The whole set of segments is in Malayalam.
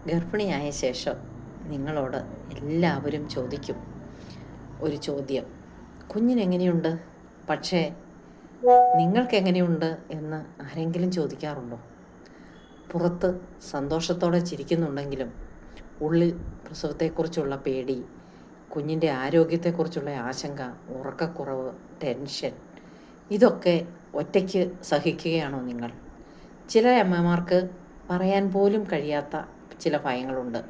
ഗർഭിണിയായ ശേഷം നിങ്ങളോട് എല്ലാവരും ചോദിക്കും ഒരു ചോദ്യം, കുഞ്ഞിനെങ്ങനെയുണ്ട്? പക്ഷേ നിങ്ങൾക്കെങ്ങനെയുണ്ട് എന്ന് ആരെങ്കിലും ചോദിക്കാറുണ്ടോ? പുറത്ത് സന്തോഷത്തോടെ ചിരിക്കുന്നുണ്ടെങ്കിലും ഉള്ളിൽ പ്രസവത്തെക്കുറിച്ചുള്ള പേടി, കുഞ്ഞിൻ്റെ ആരോഗ്യത്തെക്കുറിച്ചുള്ള ആശങ്ക, ഉറക്കക്കുറവ്, ടെൻഷൻ, ഇതൊക്കെ ഒറ്റയ്ക്ക് സഹിക്കുകയാണോ നിങ്ങൾ? ചില അമ്മമാർക്ക് പറയാൻ പോലും കഴിയാത്ത ചില ഭയങ്ങളുണ്ട്.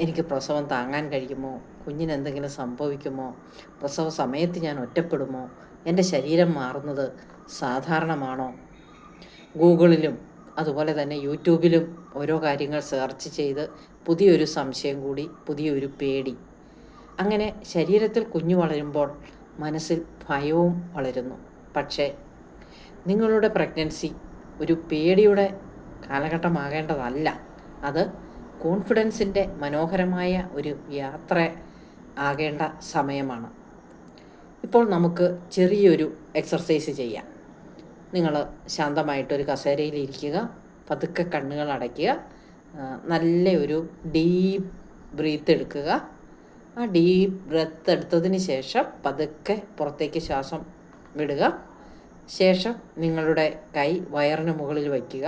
എനിക്ക് പ്രസവം താങ്ങാൻ കഴിയുമോ? കുഞ്ഞിനെന്തെങ്കിലും സംഭവിക്കുമോ? പ്രസവ സമയത്ത് ഞാൻ ഒറ്റപ്പെടുമോ? എൻ്റെ ശരീരം മാറുന്നത് സാധാരണമാണോ? ഗൂഗിളിലും അതുപോലെ തന്നെ യൂട്യൂബിലും ഓരോ കാര്യങ്ങൾ സെർച്ച് ചെയ്ത് പുതിയൊരു സംശയം കൂടി, പുതിയൊരു പേടി. അങ്ങനെ ശരീരത്തിൽ കുഞ്ഞു വളരുമ്പോൾ മനസ്സിൽ ഭയവും വളരുന്നു. പക്ഷേ നിങ്ങളുടെ പ്രഗ്നൻസി ഒരു പേടിയുടെ കാലഘട്ടമാകേണ്ടതല്ല. അത് കോൺഫിഡൻസിൻ്റെ മനോഹരമായ ഒരു യാത്ര ആകേണ്ട സമയമാണ്. ഇപ്പോൾ നമുക്ക് ചെറിയൊരു എക്സർസൈസ് ചെയ്യാം. നിങ്ങൾ ശാന്തമായിട്ടൊരു കസേരയിൽ ഇരിക്കുക, പതുക്കെ കണ്ണുകൾ അടയ്ക്കുക, നല്ല ഒരു ഡീപ്പ് ബ്രീത്ത് എടുക്കുക. ആ ഡീപ്പ് ബ്രെത്ത് എടുത്തതിന് ശേഷം പതുക്കെ പുറത്തേക്ക് ശ്വാസം വിടുക. ശേഷം നിങ്ങളുടെ കൈ വയറിന് മുകളിൽ വയ്ക്കുക.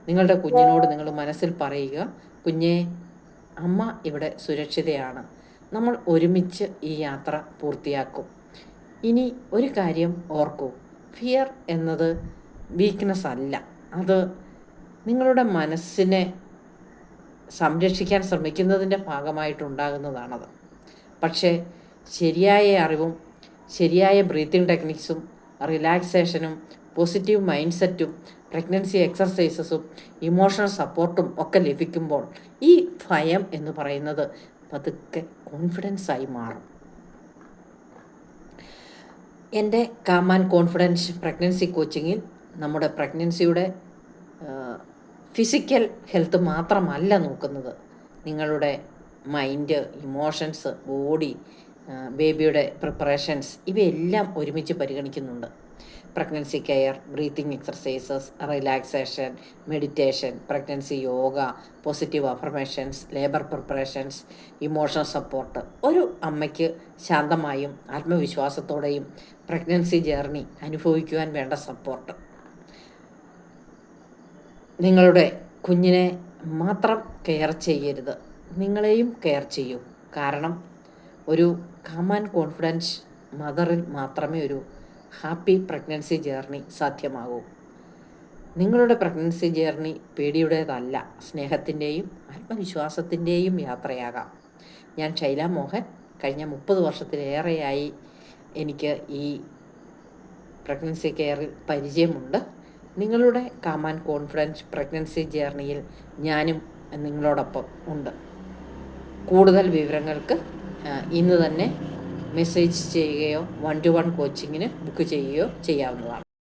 നിങ്ങളുടെ കുഞ്ഞിനോട് നിങ്ങൾ മനസ്സിൽ പറയുക, കുഞ്ഞേ, അമ്മ ഇവിടെ സുരക്ഷിതയാണ്, നമ്മൾ ഒരുമിച്ച് ഈ യാത്ര പൂർത്തിയാക്കും. ഇനി ഒരു കാര്യം ഓർക്കൂ, ഫിയർ എന്നത് വീക്ക്നെസ് അല്ല, അത് നിങ്ങളുടെ മനസ്സിനെ സംരക്ഷിക്കാൻ ശ്രമിക്കുന്നതിൻ്റെ ഭാഗമായിട്ടുണ്ടാകുന്നതാണത്. പക്ഷേ ശരിയായ അറിവും ശരിയായ ബ്രീത്തിങ് ടെക്നിക്സും റിലാക്സേഷനും പോസിറ്റീവ് മൈൻഡ് സെറ്റും പ്രഗ്നൻസി എക്സർസൈസസും ഇമോഷണൽ സപ്പോർട്ടും ഒക്കെ ലഭിക്കുമ്പോൾ ഈ ഭയം എന്ന് പറയുന്നത് പതുക്കെ കോൺഫിഡൻസായി മാറും. എൻ്റെ കാം ആൻഡ് കോൺഫിഡൻസ് പ്രഗ്നൻസി കോച്ചിങ്ങിൽ നമ്മുടെ പ്രഗ്നൻസിയുടെ ഫിസിക്കൽ ഹെൽത്ത് മാത്രമല്ല നോക്കുന്നത്, നിങ്ങളുടെ മൈൻഡ്, ഇമോഷൻസ്, ബോഡി, ബേബിയുടെ പ്രിപ്പറേഷൻസ്, ഇവയെല്ലാം ഒരുമിച്ച് പരിഗണിക്കുന്നുണ്ട്. Pregnancy care, breathing exercises, relaxation, meditation, pregnancy yoga, positive affirmations, labour preparations, emotional support. ഒരു അമ്മയ്ക്ക് ശാന്തമായും ആത്മവിശ്വാസത്തോടെയും പ്രഗ്നൻസി ജേർണി അനുഭവിക്കുവാൻ വേണ്ട സപ്പോർട്ട്. നിങ്ങളുടെ കുഞ്ഞിനെ മാത്രം കെയർ ചെയ്യരുത്, നിങ്ങളെയും കെയർ ചെയ്യൂ. കാരണം ഒരു കാം ആൻഡ് കോൺഫിഡൻസ് മദറിൽ മാത്രമേ ഒരു ഹാപ്പി പ്രഗ്നൻസി ജേർണി സാധ്യമാകൂ. നിങ്ങളുടെ പ്രഗ്നൻസി ജേർണി പേടിയുടേതല്ല, സ്നേഹത്തിൻ്റെയും ആത്മവിശ്വാസത്തിൻ്റെയും യാത്രയാകാം. ഞാൻ ശൈല മോഹൻ. കഴിഞ്ഞ 30 വർഷത്തിലേറെയായി എനിക്ക് ഈ പ്രഗ്നൻസി കെയറിൽ പരിചയമുണ്ട്. നിങ്ങളുടെ കാം ആൻഡ് കോൺഫിഡൻസ് പ്രഗ്നൻസി ജേർണിയിൽ ഞാനും നിങ്ങളോടൊപ്പം ഉണ്ട്. കൂടുതൽ വിവരങ്ങൾക്ക് ഇന്ന് തന്നെ മെസ്സേജ് ചെയ്യുകയോ 1-to-1 കോച്ചിങ്ങിന് ബുക്ക് ചെയ്യുകയോ ചെയ്യാവുന്നതാണ്.